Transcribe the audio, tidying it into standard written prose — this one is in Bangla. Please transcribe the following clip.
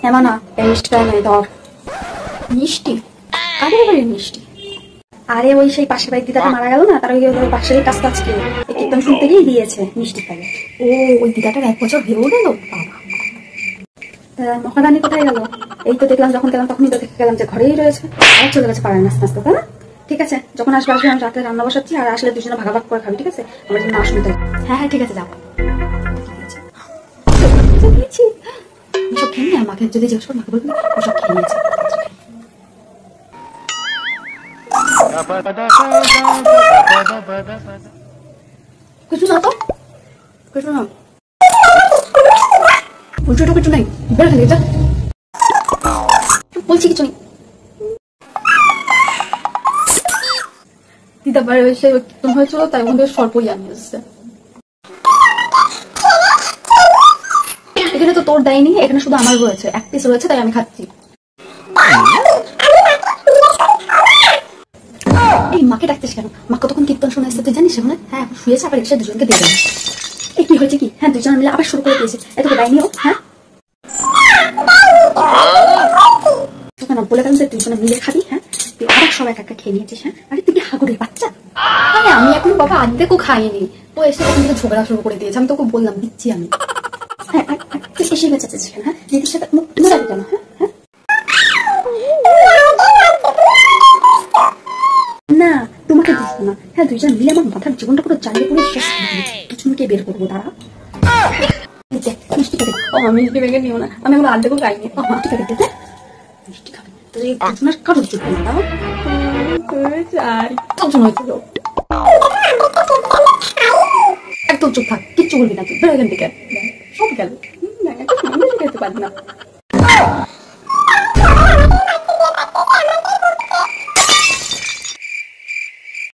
এমন না এই মিষ্টিটা নেই ধর। মিষ্টি? কাদের বাড়ির মিষ্টি? আরে ওই সেই পাশের বাড়ির দিদাটা মারা গেল না, তার ওই পাশের কাজ কাজকে কীর্তন শুনতে গিয়ে দিয়েছে মিষ্টি খাইয়ে। ও ওই দিদাটার 1 বছর হয়েও গেল। মহারানী কোথায় গেল? এই তো দেখলাম, যখন গেলাম তখনই তো দেখে গেলাম যে ঘরেই রয়েছে। আর চলে গেছে পাড়ায় নাচতে নাচতে, তাই না? ঠিক আছে, যখন আসবে আসবে, আমি রাতে রান্না বসাচ্ছি, আর আসলে দুজনে ভাগাভাগ করে খাবি, ঠিক আছে? আমার জন্য অসুবিধা। হ্যাঁ হ্যাঁ ঠিক আছে, যাও। দিয়েছি সব খেয়ে নিয়ে আমাকে যদি জিজ্ঞেস করে মাকে বলবি সব খেয়ে নিয়েছে। কিছু না তো, কিছু না, উল্টো কিছু নেই, বেড়ে ফেলে যা বলছি, কিছু নেই। দিদা বাড়ি এসে কীর্তন হয়েছিল, তাই ওদের স্বল্পই আনিয়ে এসছে। এখানে তো তোর দেয়নি, এখানে শুধু আমার রয়েছে, 1 পিস রয়েছে, তাই আমি খাচ্ছি। এই মাকে ডাকতেছ কেন? মা কতক্ষণ কীর্তন শুনে আসতে তুই জানিস? সেখানে হ্যাঁ এখন শুয়েছে, আবার এসে দুজনকে দিয়ে দেবে। এই কি হয়েছে কি? হ্যাঁ দুজন মিলে আবার শুরু করে দিয়েছে, এতকে দেয়নি ও। হ্যাঁ কেন বলে গেলাম যে দুজনে মিলে খাবি? হ্যাঁ তুই আবার সবাই একা খেয়ে নিয়েছিস। হ্যাঁ আরে তুই কি হাগুড়ের বাচ্চা? আরে আমি এখন বাবা আর্ধেকও খাইনি, ও এসে তখন থেকে ঝগড়া শুরু করে দিয়েছে। আমি তোকে বললাম দিচ্ছি আমি। হ্যাঁ তুই এসে বেঁচেছিস কেন? হ্যাঁ দিদির সাথে মুখ যাবি কেন? হ্যাঁ হ্যাঁ না তোমাকে দিস না। হ্যাঁ দুইজন মিলে আমার মাথার জীবনটা পুরো জ্বালিয়ে পুরো শেষ করে দিবি। দুজনকে বের করবো দাঁড়া। মিষ্টি খাবে? ও আমি মিষ্টি ভেঙে নিও না, আমি আমার আর্ধেকও খাইনি। মিষ্টি খাবে? মিষ্টি খাবে তো এই দুজনের কারোর জিতবে না। দাও কজন হয়েছিল? একদম চুপ থাক, কিচ্ছু বলবি না তুই, বেরো এখান থেকে। সব গেল, খেতে পারবি না।